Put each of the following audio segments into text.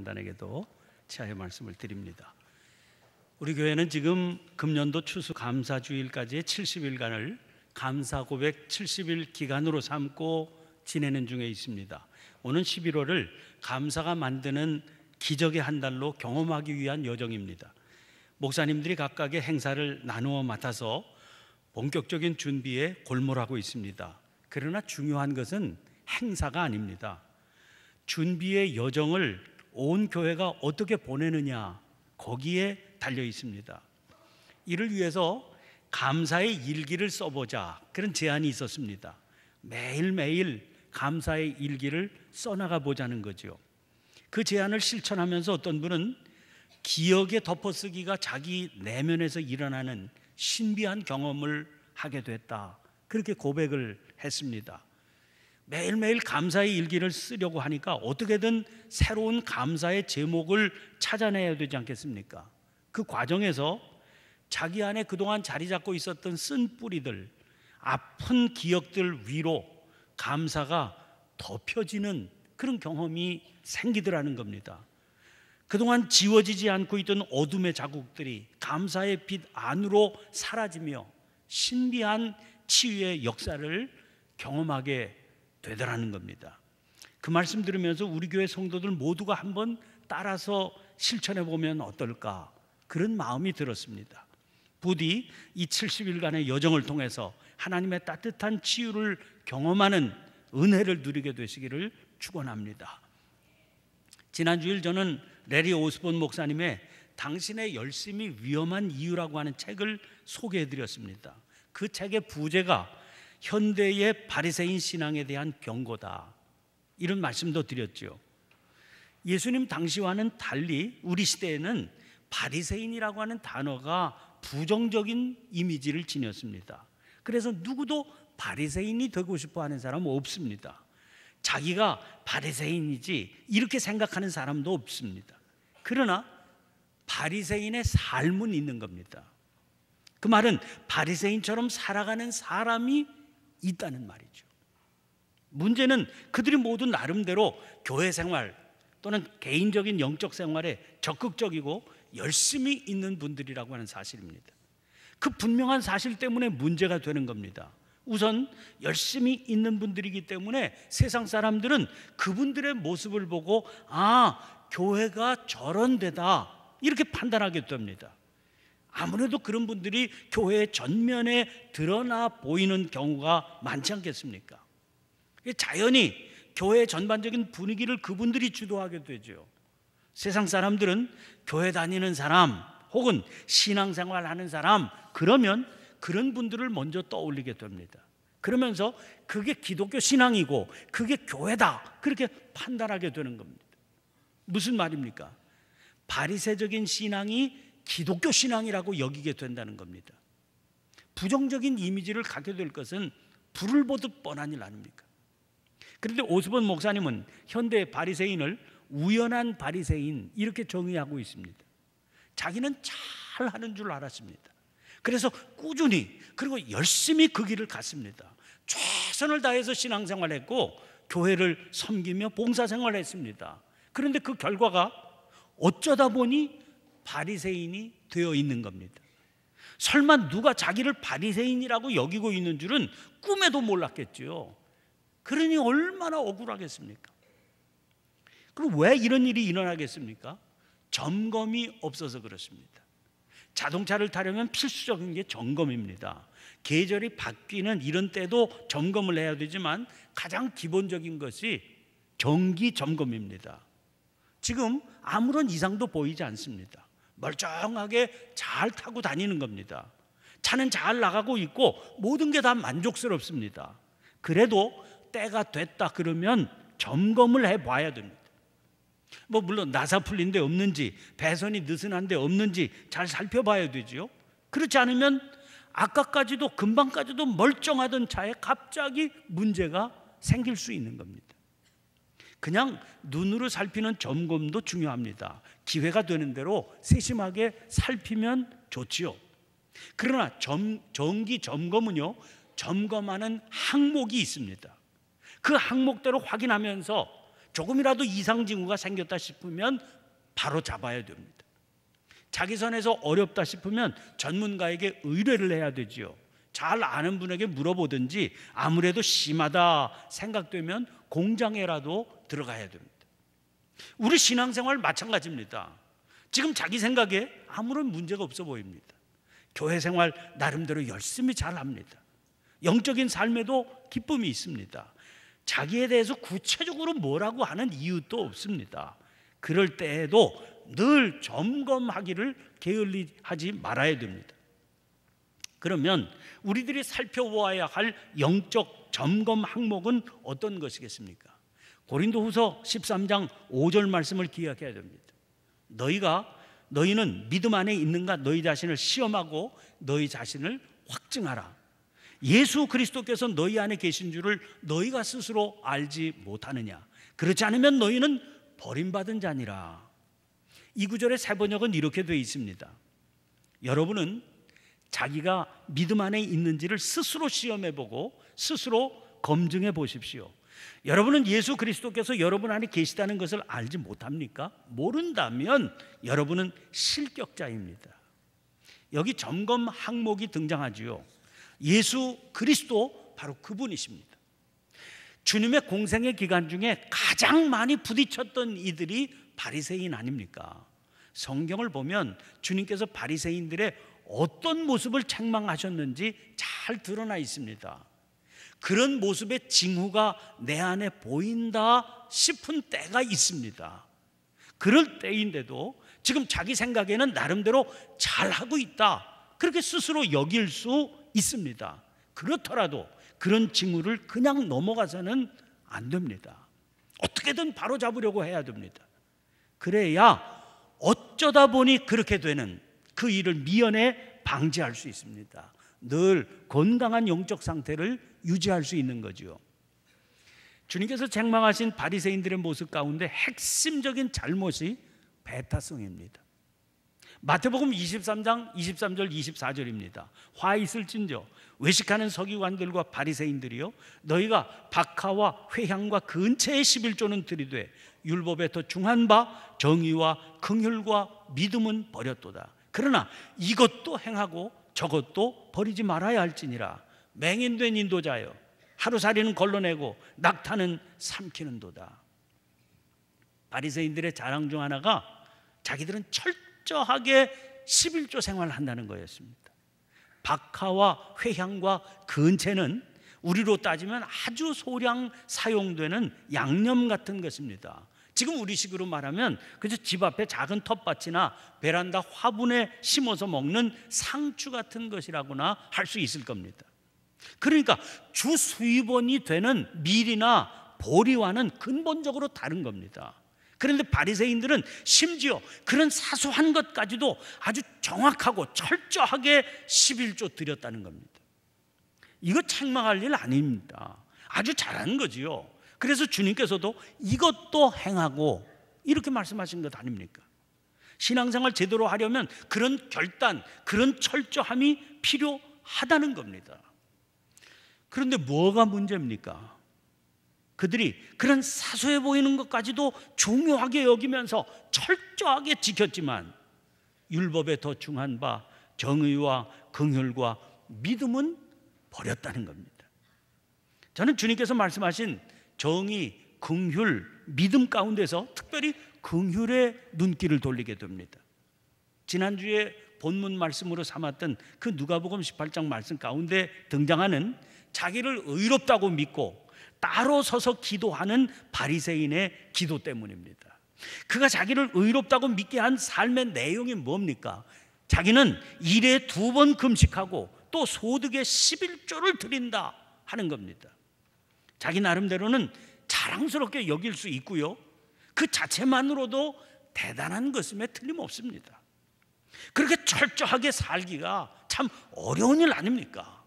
단에게도 치하의 말씀을 드립니다. 우리 교회는 지금 금년도 추수 감사주일까지의 70일간을 감사 고백 70일 기간으로 삼고 지내는 중에 있습니다. 오는 11월을 감사가 만드는 기적의 한 달로 경험하기 위한 여정입니다. 목사님들이 각각의 행사를 나누어 맡아서 본격적인 준비에 골몰하고 있습니다. 그러나 중요한 것은 행사가 아닙니다. 준비의 여정을 온 교회가 어떻게 보내느냐, 거기에 달려 있습니다. 이를 위해서 감사의 일기를 써보자, 그런 제안이 있었습니다. 매일매일 감사의 일기를 써나가 보자는 거죠. 그 제안을 실천하면서 어떤 분은 기억에 덮어쓰기가 자기 내면에서 일어나는 신비한 경험을 하게 됐다, 그렇게 고백을 했습니다. 매일매일 감사의 일기를 쓰려고 하니까 어떻게든 새로운 감사의 제목을 찾아내야 되지 않겠습니까? 그 과정에서 자기 안에 그동안 자리 잡고 있었던 쓴뿌리들, 아픈 기억들 위로 감사가 덮여지는 그런 경험이 생기더라는 겁니다. 그동안 지워지지 않고 있던 어둠의 자국들이 감사의 빛 안으로 사라지며 신비한 치유의 역사를 경험하게 되더라는 겁니다. 그 말씀 들으면서 우리 교회 성도들 모두가 한번 따라서 실천해 보면 어떨까, 그런 마음이 들었습니다. 부디 이 70일간의 여정을 통해서 하나님의 따뜻한 치유를 경험하는 은혜를 누리게 되시기를 축원합니다. 지난주일 저는 레리 오스본 목사님의 당신의 열심이 위험한 이유라고 하는 책을 소개해 드렸습니다. 그 책의 부제가 현대의 바리새인 신앙에 대한 경고다, 이런 말씀도 드렸죠. 예수님 당시와는 달리 우리 시대에는 바리새인이라고 하는 단어가 부정적인 이미지를 지녔습니다. 그래서 누구도 바리새인이 되고 싶어 하는 사람은 없습니다. 자기가 바리새인이지 이렇게 생각하는 사람도 없습니다. 그러나 바리새인의 삶은 있는 겁니다. 그 말은 바리새인처럼 살아가는 사람이 있다는 말이죠. 문제는 그들이 모두 나름대로 교회 생활 또는 개인적인 영적 생활에 적극적이고 열심히 있는 분들이라고 하는 사실입니다. 그 분명한 사실 때문에 문제가 되는 겁니다. 우선 열심히 있는 분들이기 때문에 세상 사람들은 그분들의 모습을 보고 교회가 저런 데다, 이렇게 판단하게 됩니다. 아무래도 그런 분들이 교회의 전면에 드러나 보이는 경우가 많지 않겠습니까? 자연히 교회의 전반적인 분위기를 그분들이 주도하게 되죠. 세상 사람들은 교회 다니는 사람 혹은 신앙생활 하는 사람, 그러면 그런 분들을 먼저 떠올리게 됩니다. 그러면서 그게 기독교 신앙이고 그게 교회다, 그렇게 판단하게 되는 겁니다. 무슨 말입니까? 바리새적인 신앙이 기독교 신앙이라고 여기게 된다는 겁니다. 부정적인 이미지를 갖게 될 것은 불을 보듯 뻔한 일 아닙니까? 그런데 오스본 목사님은 현대의 바리새인을 우연한 바리새인, 이렇게 정의하고 있습니다. 자기는 잘 하는 줄 알았습니다. 그래서 꾸준히 그리고 열심히 그 길을 갔습니다. 최선을 다해서 신앙생활을 했고 교회를 섬기며 봉사생활을 했습니다. 그런데 그 결과가 어쩌다 보니 바리새인이 되어 있는 겁니다. 설마 누가 자기를 바리새인이라고 여기고 있는 줄은 꿈에도 몰랐겠죠. 그러니 얼마나 억울하겠습니까? 그럼 왜 이런 일이 일어나겠습니까? 점검이 없어서 그렇습니다. 자동차를 타려면 필수적인 게 점검입니다. 계절이 바뀌는 이런 때도 점검을 해야 되지만 가장 기본적인 것이 정기 점검입니다. 지금 아무런 이상도 보이지 않습니다. 멀쩡하게 잘 타고 다니는 겁니다. 차는 잘 나가고 있고 모든 게 다 만족스럽습니다. 그래도 때가 됐다 그러면 점검을 해봐야 됩니다. 물론 나사풀린 데 없는지, 배선이 느슨한 데 없는지 잘 살펴봐야 되죠. 그렇지 않으면 아까까지도 금방까지도 멀쩡하던 차에 갑자기 문제가 생길 수 있는 겁니다. 그냥 눈으로 살피는 점검도 중요합니다. 기회가 되는 대로 세심하게 살피면 좋지요. 그러나 정기 점검은요, 점검하는 항목이 있습니다. 그 항목대로 확인하면서 조금이라도 이상 징후가 생겼다 싶으면 바로 잡아야 됩니다. 자기 선에서 어렵다 싶으면 전문가에게 의뢰를 해야 되지요. 잘 아는 분에게 물어보든지 아무래도 심하다 생각되면 공장에라도 들어가야 됩니다. 우리 신앙생활 마찬가지입니다. 지금 자기 생각에 아무런 문제가 없어 보입니다. 교회 생활 나름대로 열심히 잘합니다. 영적인 삶에도 기쁨이 있습니다. 자기에 대해서 구체적으로 뭐라고 하는 이유도 없습니다. 그럴 때에도 늘 점검하기를 게을리하지 말아야 됩니다. 그러면 우리들이 살펴보아야 할 영적 점검 항목은 어떤 것이겠습니까? 고린도후서 13장 5절 말씀을 기억해야 됩니다. 너희는 믿음 안에 있는가 너희 자신을 시험하고 너희 자신을 확증하라. 예수 그리스도께서 너희 안에 계신 줄을 너희가 스스로 알지 못하느냐? 그렇지 않으면 너희는 버림받은 자니라. 이 구절의 새 번역은 이렇게 되어 있습니다. 여러분은 자기가 믿음 안에 있는지를 스스로 시험해보고 스스로 검증해 보십시오. 여러분은 예수 그리스도께서 여러분 안에 계시다는 것을 알지 못합니까? 모른다면 여러분은 실격자입니다. 여기 점검 항목이 등장하지요. 예수 그리스도 바로 그분이십니다. 주님의 공생의 기간 중에 가장 많이 부딪혔던 이들이 바리새인 아닙니까? 성경을 보면 주님께서 바리새인들의 어떤 모습을 책망하셨는지 잘 드러나 있습니다. 그런 모습의 징후가 내 안에 보인다 싶은 때가 있습니다. 그럴 때인데도 지금 자기 생각에는 나름대로 잘하고 있다, 그렇게 스스로 여길 수 있습니다. 그렇더라도 그런 징후를 그냥 넘어가서는 안 됩니다. 어떻게든 바로잡으려고 해야 됩니다. 그래야 어쩌다 보니 그렇게 되는 그 일을 미연에 방지할 수 있습니다. 늘 건강한 영적 상태를 유지할 수 있는 거죠. 주님께서 책망하신 바리새인들의 모습 가운데 핵심적인 잘못이 배타성입니다. 마태복음 23장 23절 24절입니다. 화 있을진저 외식하는 서기관들과 바리새인들이여, 너희가 박하와 회향과 근처의 11조는 들이되 율법에 더 중한 바 정의와 긍휼과 믿음은 버렸도다. 그러나 이것도 행하고 저것도 버리지 말아야 할지니라. 맹인된 인도자여, 하루살이는 걸러내고 낙타는 삼키는도다. 바리새인들의 자랑 중 하나가 자기들은 철저하게 11조 생활을 한다는 거였습니다. 박하와 회향과 근채는 우리로 따지면 아주 소량 사용되는 양념 같은 것입니다. 지금 우리식으로 말하면 그저 집 앞에 작은 텃밭이나 베란다 화분에 심어서 먹는 상추 같은 것이라고나 할 수 있을 겁니다. 그러니까 주 수입원이 되는 밀이나 보리와는 근본적으로 다른 겁니다. 그런데 바리새인들은 심지어 그런 사소한 것까지도 아주 정확하고 철저하게 11조 드렸다는 겁니다. 이거 책망할 일 아닙니다. 아주 잘하는 거지요. 그래서 주님께서도 이것도 행하고 이렇게 말씀하신 것 아닙니까? 신앙생활 제대로 하려면 그런 결단, 그런 철저함이 필요하다는 겁니다. 그런데 뭐가 문제입니까? 그들이 그런 사소해 보이는 것까지도 중요하게 여기면서 철저하게 지켰지만 율법에 더 중한 바 정의와 긍휼과 믿음은 버렸다는 겁니다. 저는 주님께서 말씀하신 정의, 긍휼, 믿음 가운데서 특별히 긍휼의 눈길을 돌리게 됩니다. 지난주에 본문 말씀으로 삼았던 그 누가복음 18장 말씀 가운데 등장하는 자기를 의롭다고 믿고 따로 서서 기도하는 바리새인의 기도 때문입니다. 그가 자기를 의롭다고 믿게 한 삶의 내용이 뭡니까? 자기는 일에 2번 금식하고 또 소득의 11조를 드린다 하는 겁니다. 자기 나름대로는 자랑스럽게 여길 수 있고요, 그 자체만으로도 대단한 것임에 틀림없습니다. 그렇게 철저하게 살기가 참 어려운 일 아닙니까?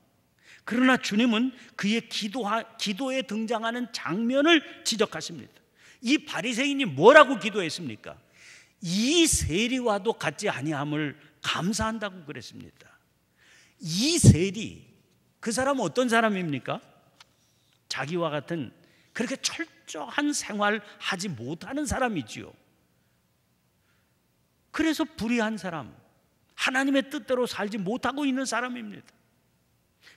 그러나 주님은 그의 기도에 등장하는 장면을 지적하십니다. 이 바리새인이 뭐라고 기도했습니까? 이 세리와도 같지 아니함을 감사한다고 그랬습니다. 이 세리, 그 사람은 어떤 사람입니까? 자기와 같은 그렇게 철저한 생활 하지 못하는 사람이지요. 그래서 불의한 사람, 하나님의 뜻대로 살지 못하고 있는 사람입니다.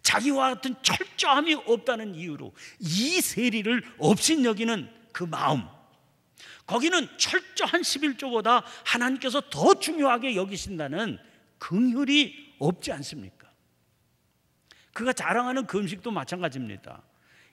자기와 같은 철저함이 없다는 이유로 이 세리를 업신여기는 그 마음, 거기는 철저한 11조보다 하나님께서 더 중요하게 여기신다는 긍휼이 없지 않습니까? 그가 자랑하는 금식도 마찬가지입니다.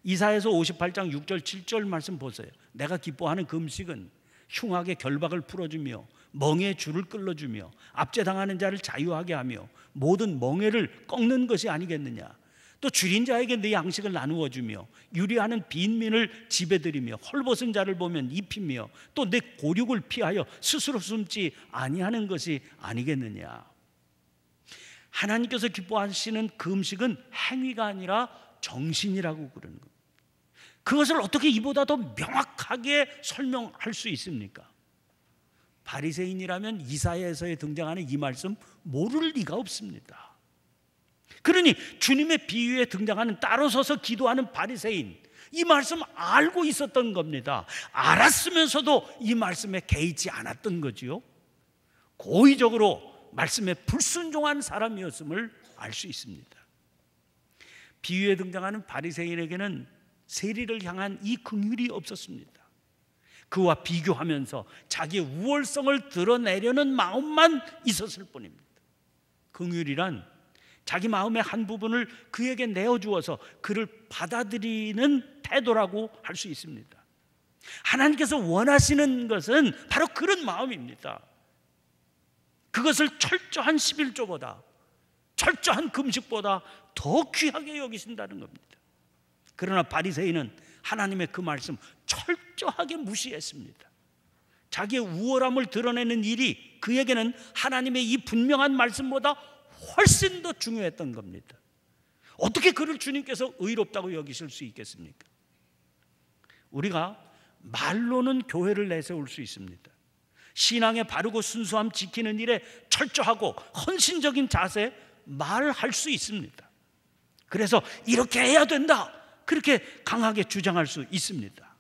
이사야서 58장 6절 7절 말씀 보세요. 내가 기뻐하는 금식은 흉악의 결박을 풀어주며 멍에의 줄을 끌어주며 압제당하는 자를 자유하게 하며 모든 멍에를 꺾는 것이 아니겠느냐. 또 줄인 자에게 내 양식을 나누어 주며 유리하는 빈민을 집에 들이며 헐벗은 자를 보면 입히며 또 내 고륙을 피하여 스스로 숨지 아니하는 것이 아니겠느냐. 하나님께서 기뻐하시는 금식은 행위가 아니라 정신이라고 그러는 겁니다. 그것을 어떻게 이보다 더 명확하게 설명할 수 있습니까? 바리새인이라면 이사야서에 등장하는 이 말씀 모를 리가 없습니다. 그러니 주님의 비유에 등장하는 따로 서서 기도하는 바리새인, 이 말씀 알고 있었던 겁니다. 알았으면서도 이 말씀에 개의치 않았던 거지요. 고의적으로 말씀에 불순종한 사람이었음을 알 수 있습니다. 비유에 등장하는 바리새인에게는 세리를 향한 이 긍휼이 없었습니다. 그와 비교하면서 자기의 우월성을 드러내려는 마음만 있었을 뿐입니다. 긍휼이란 자기 마음의 한 부분을 그에게 내어주어서 그를 받아들이는 태도라고 할 수 있습니다. 하나님께서 원하시는 것은 바로 그런 마음입니다. 그것을 철저한 11조보다, 철저한 금식보다 더 귀하게 여기신다는 겁니다. 그러나 바리새인은 하나님의 그 말씀 철저하게 무시했습니다. 자기의 우월함을 드러내는 일이 그에게는 하나님의 이 분명한 말씀보다 훨씬 더 중요했던 겁니다. 어떻게 그를 주님께서 의롭다고 여기실 수 있겠습니까? 우리가 말로는 교회를 내세울 수 있습니다. 신앙의 바르고 순수함 지키는 일에 철저하고 헌신적인 자세 말할 수 있습니다. 그래서 이렇게 해야 된다, 그렇게 강하게 주장할 수 있습니다.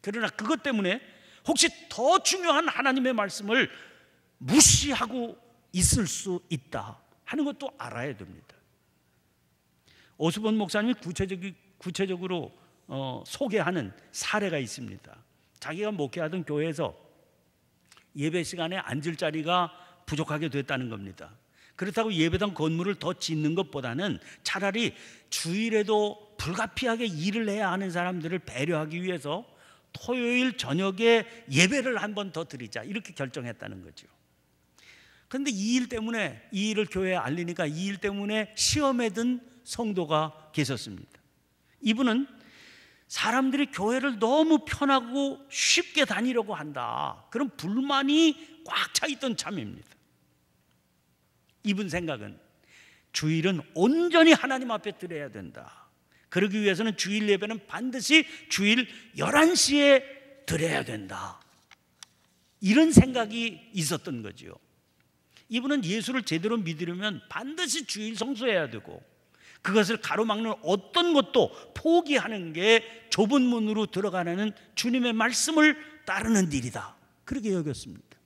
그러나 그것 때문에 혹시 더 중요한 하나님의 말씀을 무시하고 있을 수 있다 하는 것도 알아야 됩니다. 오수본 목사님이 구체적으로 소개하는 사례가 있습니다. 자기가 목회하던 교회에서 예배 시간에 앉을 자리가 부족하게 됐다는 겁니다. 그렇다고 예배당 건물을 더 짓는 것보다는 차라리 주일에도 불가피하게 일을 해야 하는 사람들을 배려하기 위해서 토요일 저녁에 예배를 한 번 더 드리자, 이렇게 결정했다는 거죠. 그런데 이 일을 교회에 알리니까 이 일 때문에 시험에 든 성도가 계셨습니다. 이분은 사람들이 교회를 너무 편하고 쉽게 다니려고 한다, 그런 불만이 꽉 차 있던 참입니다. 이분 생각은 주일은 온전히 하나님 앞에 드려야 된다. 그러기 위해서는 주일 예배는 반드시 주일 11시에 드려야 된다, 이런 생각이 있었던 거죠. 이분은 예수를 제대로 믿으려면 반드시 주일 성수해야 되고 그것을 가로막는 어떤 것도 포기하는 게 좁은 문으로 들어가는 주님의 말씀을 따르는 일이다, 그렇게 여겼습니다.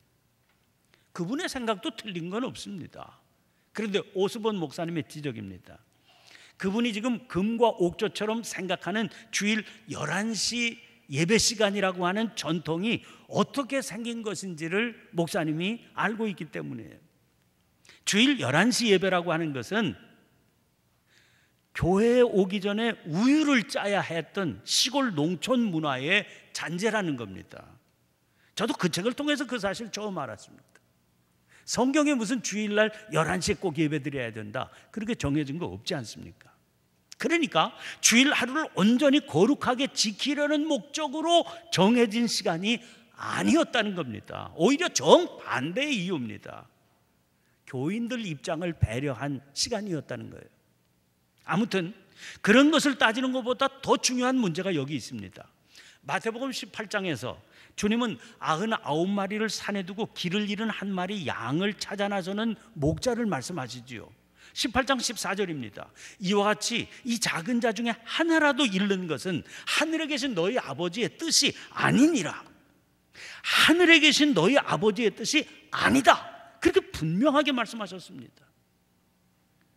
그분의 생각도 틀린 건 없습니다. 그런데 오스본 목사님의 지적입니다. 그분이 지금 금과 옥조처럼 생각하는 주일 11시 예배 시간이라고 하는 전통이 어떻게 생긴 것인지를 목사님이 알고 있기 때문이에요. 주일 11시 예배라고 하는 것은 교회에 오기 전에 우유를 짜야 했던 시골 농촌 문화의 잔재라는 겁니다. 저도 그 책을 통해서 그 사실 처음 알았습니다. 성경에 무슨 주일날 11시에 꼭 예배 드려야 된다, 그렇게 정해진 거 없지 않습니까? 그러니까 주일 하루를 온전히 거룩하게 지키려는 목적으로 정해진 시간이 아니었다는 겁니다. 오히려 정반대의 이유입니다. 교인들 입장을 배려한 시간이었다는 거예요. 아무튼 그런 것을 따지는 것보다 더 중요한 문제가 여기 있습니다. 마태복음 18장에서 주님은 99마리를 산에 두고 길을 잃은 한 마리 양을 찾아 나서는 목자를 말씀하시지요. 18장 14절입니다. 이와 같이 이 작은 자 중에 하나라도 잃는 것은 하늘에 계신 너희 아버지의 뜻이 아니니라. 하늘에 계신 너희 아버지의 뜻이 아니다, 그렇게 분명하게 말씀하셨습니다.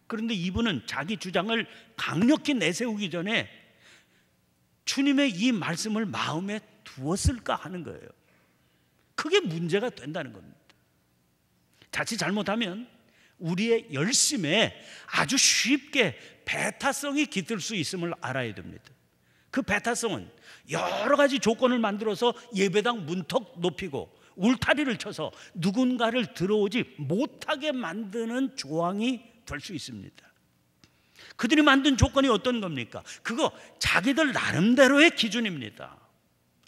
그런데 이분은 자기 주장을 강력히 내세우기 전에 주님의 이 말씀을 마음에 두었을까 하는 거예요. 그게 문제가 된다는 겁니다. 자칫 잘못하면 우리의 열심에 아주 쉽게 배타성이 깃들 수 있음을 알아야 됩니다. 그 배타성은 여러 가지 조건을 만들어서 예배당 문턱 높이고 울타리를 쳐서 누군가를 들어오지 못하게 만드는 조항이 될 수 있습니다. 그들이 만든 조건이 어떤 겁니까? 그거 자기들 나름대로의 기준입니다.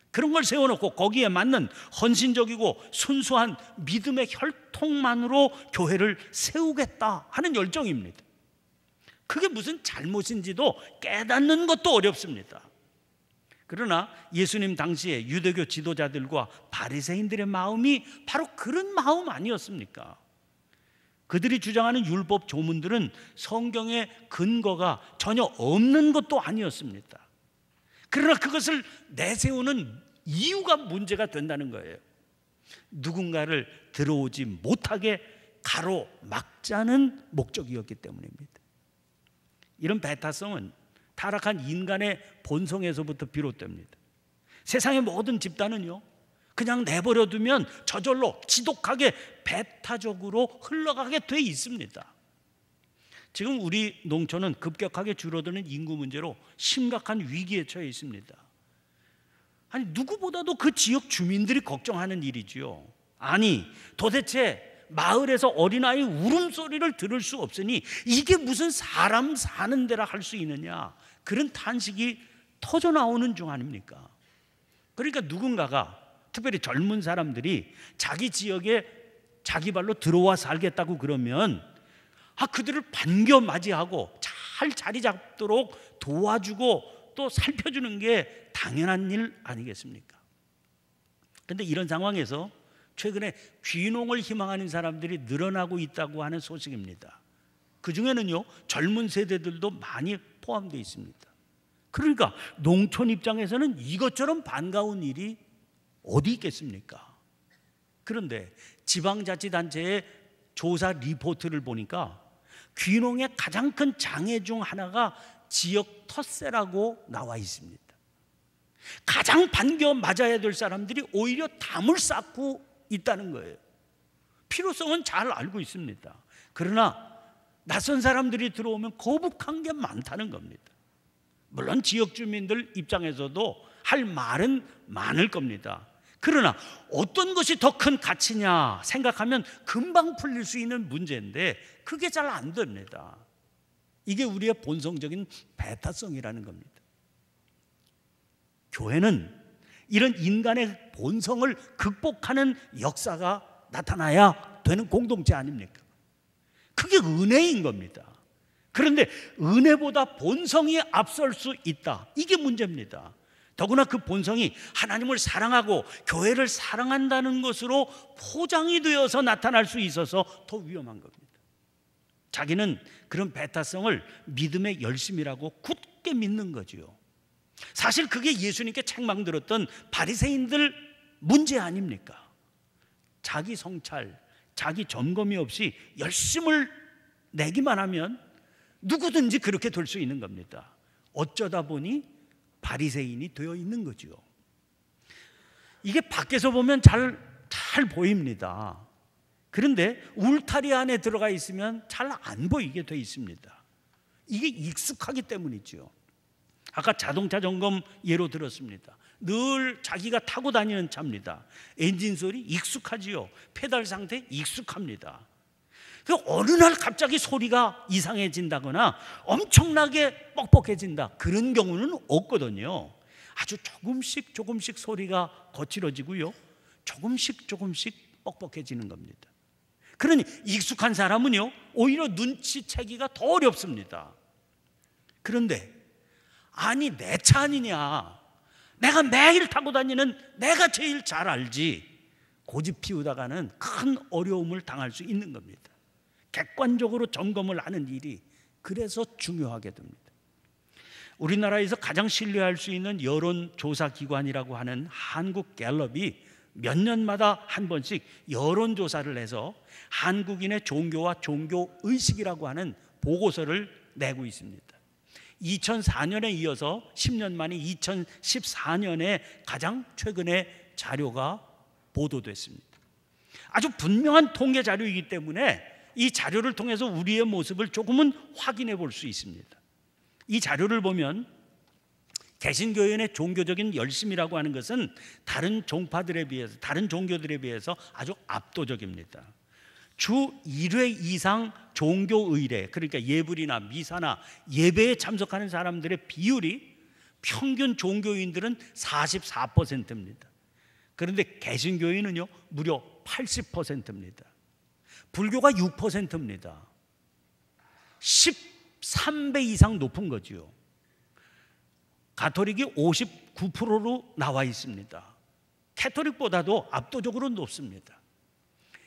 그런 걸 세워놓고 거기에 맞는 헌신적이고 순수한 믿음의 혈통만으로 교회를 세우겠다 하는 열정입니다. 그게 무슨 잘못인지도 깨닫는 것도 어렵습니다. 그러나 예수님 당시에 유대교 지도자들과 바리새인들의 마음이 바로 그런 마음 아니었습니까? 그들이 주장하는 율법 조문들은 성경의 근거가 전혀 없는 것도 아니었습니다. 그러나 그것을 내세우는 이유가 문제가 된다는 거예요. 누군가를 들어오지 못하게 가로막자는 목적이었기 때문입니다. 이런 배타성은 타락한 인간의 본성에서부터 비롯됩니다. 세상의 모든 집단은요, 그냥 내버려두면 저절로 지독하게 배타적으로 흘러가게 돼 있습니다. 지금 우리 농촌은 급격하게 줄어드는 인구 문제로 심각한 위기에 처해 있습니다. 아니, 누구보다도 그 지역 주민들이 걱정하는 일이지요. 아니, 도대체 마을에서 어린아이 울음소리를 들을 수 없으니 이게 무슨 사람 사는 데라 할 수 있느냐, 그런 탄식이 터져 나오는 중 아닙니까? 그러니까 누군가가, 특별히 젊은 사람들이 자기 지역에 자기 발로 들어와 살겠다고 그러면 그들을 반겨 맞이하고 잘 자리 잡도록 도와주고 또 살펴주는 게 당연한 일 아니겠습니까? 그런데 이런 상황에서 최근에 귀농을 희망하는 사람들이 늘어나고 있다고 하는 소식입니다. 그 중에는요, 젊은 세대들도 많이 포함되어 있습니다. 그러니까 농촌 입장에서는 이것처럼 반가운 일이 어디 있겠습니까? 그런데 지방자치단체의 조사 리포트를 보니까 귀농의 가장 큰 장애 중 하나가 지역 텃세라고 나와 있습니다. 가장 반겨 맞아야 될 사람들이 오히려 담을 쌓고 있다는 거예요. 필요성은 잘 알고 있습니다. 그러나 낯선 사람들이 들어오면 거북한 게 많다는 겁니다. 물론 지역 주민들 입장에서도 할 말은 많을 겁니다. 그러나 어떤 것이 더 큰 가치냐 생각하면 금방 풀릴 수 있는 문제인데 그게 잘 안 됩니다. 이게 우리의 본성적인 배타성이라는 겁니다. 교회는 이런 인간의 본성을 극복하는 역사가 나타나야 되는 공동체 아닙니까? 그게 은혜인 겁니다. 그런데 은혜보다 본성이 앞설 수 있다, 이게 문제입니다. 더구나 그 본성이 하나님을 사랑하고 교회를 사랑한다는 것으로 포장이 되어서 나타날 수 있어서 더 위험한 겁니다. 자기는 그런 배타성을 믿음의 열심이라고 굳게 믿는 거지요. 사실 그게 예수님께 책망들었던 바리새인들 문제 아닙니까? 자기 성찰, 자기 점검이 없이 열심을 내기만 하면 누구든지 그렇게 될 수 있는 겁니다. 어쩌다 보니 바리새인이 되어 있는 거죠. 이게 밖에서 보면 잘 보입니다. 그런데 울타리 안에 들어가 있으면 잘 안 보이게 되어 있습니다. 이게 익숙하기 때문이죠. 아까 자동차 점검 예로 들었습니다. 늘 자기가 타고 다니는 차입니다. 엔진 소리 익숙하지요. 페달 상태 익숙합니다. 어느 날 갑자기 소리가 이상해진다거나 엄청나게 뻑뻑해진다, 그런 경우는 없거든요. 아주 조금씩 소리가 거칠어지고요, 조금씩 뻑뻑해지는 겁니다. 그러니 익숙한 사람은요, 오히려 눈치채기가 더 어렵습니다. 그런데 아니, 내 차 아니냐, 내가 매일 타고 다니는 내가 제일 잘 알지, 고집 피우다가는 큰 어려움을 당할 수 있는 겁니다. 객관적으로 점검을 하는 일이 그래서 중요하게 됩니다. 우리나라에서 가장 신뢰할 수 있는 여론조사기관이라고 하는 한국갤럽이 몇 년마다 한 번씩 여론조사를 해서 한국인의 종교와 종교의식이라고 하는 보고서를 내고 있습니다. 2004년에 이어서 10년 만에 2014년에 가장 최근에 자료가 보도됐습니다. 아주 분명한 통계 자료이기 때문에 이 자료를 통해서 우리의 모습을 조금은 확인해 볼 수 있습니다. 이 자료를 보면 개신교인의 종교적인 열심이라고 하는 것은 다른 종파들에 비해서, 다른 종교들에 비해서 아주 압도적입니다. 주 1회 이상 종교의례, 그러니까 예불이나 미사나 예배에 참석하는 사람들의 비율이 평균 종교인들은 44%입니다. 그런데 개신교인은요 무려 80%입니다. 불교가 6%입니다. 13배 이상 높은 거지요. 가톨릭이 59%로 나와 있습니다. 캐톨릭보다도 압도적으로 높습니다.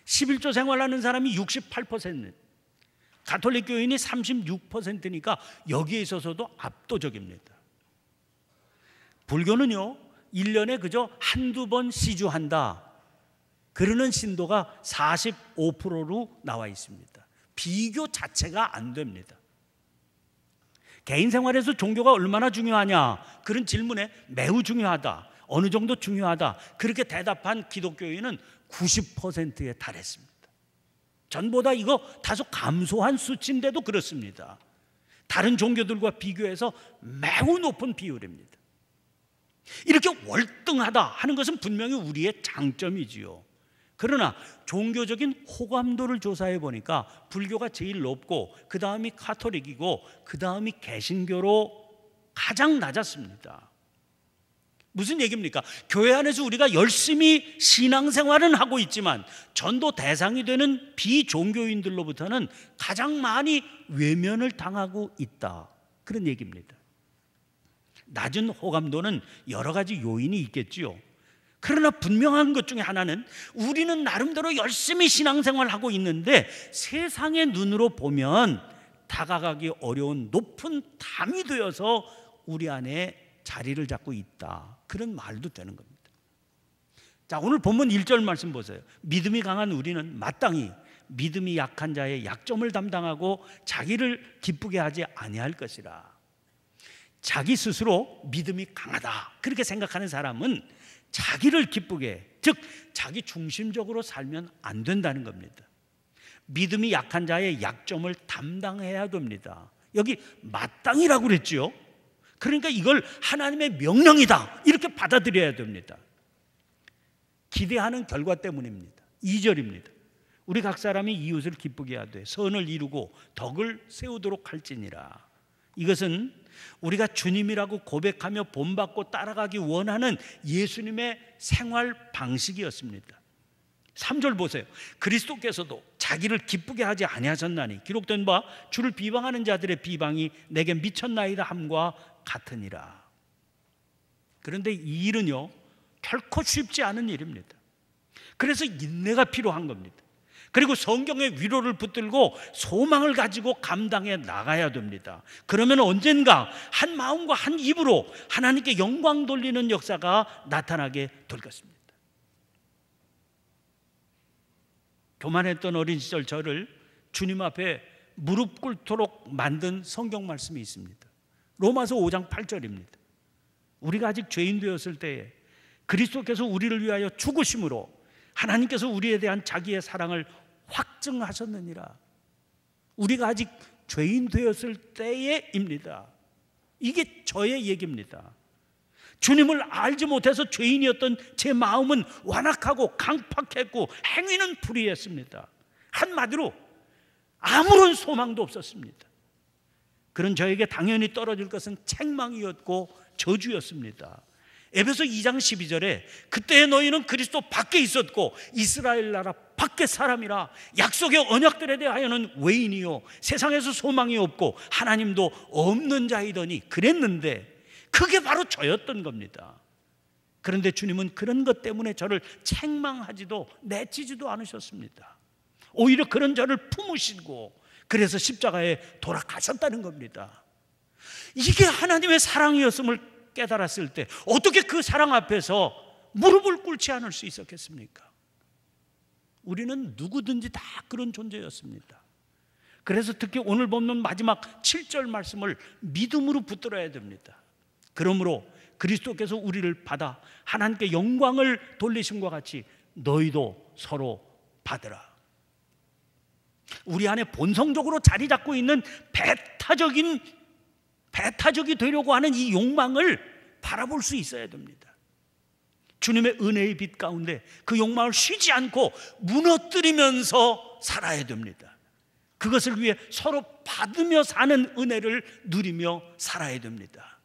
11조 생활하는 사람이 68%, 가톨릭 교인이 36%니까 여기에 있어서도 압도적입니다. 불교는요 1년에 그저 한두 번 시주한다 그러는 신도가 45%로 나와 있습니다. 비교 자체가 안 됩니다. 개인 생활에서 종교가 얼마나 중요하냐 그런 질문에 매우 중요하다, 어느 정도 중요하다 그렇게 대답한 기독교인은 90%에 달했습니다. 전보다 이거 다소 감소한 수치인데도 그렇습니다. 다른 종교들과 비교해서 매우 높은 비율입니다. 이렇게 월등하다 하는 것은 분명히 우리의 장점이지요. 그러나 종교적인 호감도를 조사해 보니까 불교가 제일 높고 그 다음이 가톨릭이고 그 다음이 개신교로 가장 낮았습니다. 무슨 얘기입니까? 교회 안에서 우리가 열심히 신앙생활은 하고 있지만 전도 대상이 되는 비종교인들로부터는 가장 많이 외면을 당하고 있다, 그런 얘기입니다. 낮은 호감도는 여러 가지 요인이 있겠지요. 그러나 분명한 것 중에 하나는 우리는 나름대로 열심히 신앙생활하고 있는데 세상의 눈으로 보면 다가가기 어려운 높은 담이 되어서 우리 안에 자리를 잡고 있다, 그런 말도 되는 겁니다. 자, 오늘 본문 1절 말씀 보세요. 믿음이 강한 우리는 마땅히 믿음이 약한 자의 약점을 담당하고 자기를 기쁘게 하지 아니할 것이라. 자기 스스로 믿음이 강하다 그렇게 생각하는 사람은 자기를 기쁘게, 즉 자기 중심적으로 살면 안 된다는 겁니다. 믿음이 약한 자의 약점을 담당해야 됩니다. 여기 마땅히라고 그랬죠. 그러니까 이걸 하나님의 명령이다 이렇게 받아들여야 됩니다. 기대하는 결과 때문입니다. 2절입니다. 우리 각 사람이 이웃을 기쁘게 하되 선을 이루고 덕을 세우도록 할지니라. 이것은 우리가 주님이라고 고백하며 본받고 따라가기 원하는 예수님의 생활 방식이었습니다. 3절 보세요. 그리스도께서도 자기를 기쁘게 하지 아니하셨나니 기록된 바 주를 비방하는 자들의 비방이 내게 미쳤나이다 함과 같으니라. 그런데 이 일은요 결코 쉽지 않은 일입니다. 그래서 인내가 필요한 겁니다. 그리고 성경의 위로를 붙들고 소망을 가지고 감당해 나가야 됩니다. 그러면 언젠가 한 마음과 한 입으로 하나님께 영광 돌리는 역사가 나타나게 될 것입니다. 교만했던 어린 시절 저를 주님 앞에 무릎 꿇도록 만든 성경 말씀이 있습니다. 로마서 5장 8절입니다. 우리가 아직 죄인 되었을 때에 그리스도께서 우리를 위하여 죽으심으로 하나님께서 우리에 대한 자기의 사랑을 확증하셨느니라. 우리가 아직 죄인 되었을 때에입니다. 이게 저의 얘기입니다. 주님을 알지 못해서 죄인이었던 제 마음은 완악하고 강팍했고 행위는 불의했습니다. 한마디로 아무런 소망도 없었습니다. 그런 저에게 당연히 떨어질 것은 책망이었고 저주였습니다. 에베소 2장 12절에 그때의 너희는 그리스도 밖에 있었고 이스라엘 나라 밖의 사람이라 약속의 언약들에 대하여는 외인이요 세상에서 소망이 없고 하나님도 없는 자이더니 그랬는데 그게 바로 저였던 겁니다. 그런데 주님은 그런 것 때문에 저를 책망하지도 내치지도 않으셨습니다. 오히려 그런 저를 품으시고 그래서 십자가에 돌아가셨다는 겁니다. 이게 하나님의 사랑이었음을 깨달았을 때 어떻게 그 사랑 앞에서 무릎을 꿇지 않을 수 있었겠습니까? 우리는 누구든지 다 그런 존재였습니다. 그래서 특히 오늘 보면 마지막 7절 말씀을 믿음으로 붙들어야 됩니다. 그러므로 그리스도께서 우리를 받아 하나님께 영광을 돌리심과 같이 너희도 서로 받으라. 우리 안에 본성적으로 자리 잡고 있는 배타적이 되려고 하는 이 욕망을 바라볼 수 있어야 됩니다. 주님의 은혜의 빛 가운데 그 욕망을 쉬지 않고 무너뜨리면서 살아야 됩니다. 그것을 위해 서로 받으며 사는 은혜를 누리며 살아야 됩니다.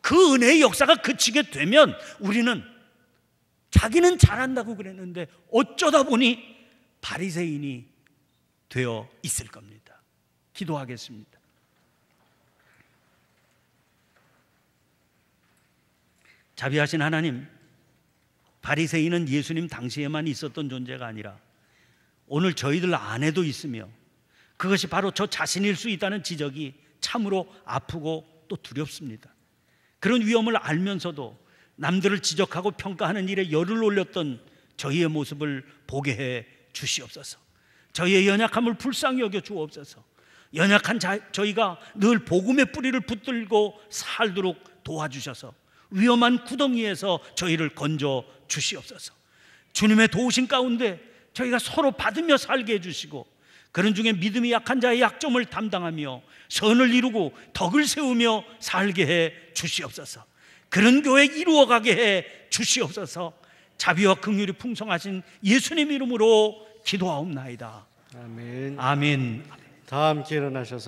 그 은혜의 역사가 그치게 되면 우리는 자기는 잘한다고 그랬는데 어쩌다 보니 바리새인이 되어 있을 겁니다. 기도하겠습니다. 자비하신 하나님, 바리새인은 예수님 당시에만 있었던 존재가 아니라 오늘 저희들 안에도 있으며 그것이 바로 저 자신일 수 있다는 지적이 참으로 아프고 또 두렵습니다. 그런 위험을 알면서도 남들을 지적하고 평가하는 일에 열을 올렸던 저희의 모습을 보게 해 주시옵소서. 저희의 연약함을 불쌍히 여겨 주옵소서. 연약한 저희가 늘 복음의 뿌리를 붙들고 살도록 도와주셔서 위험한 구덩이에서 저희를 건져 주시옵소서. 주님의 도우심 가운데 저희가 서로 받으며 살게 해주시고 그런 중에 믿음이 약한 자의 약점을 담당하며 선을 이루고 덕을 세우며 살게 해 주시옵소서. 그런 교회 이루어가게 해 주시옵소서. 자비와 긍휼이 풍성하신 예수님 이름으로 기도하옵나이다. 아멘. 아멘. 다 함께 일어나셔서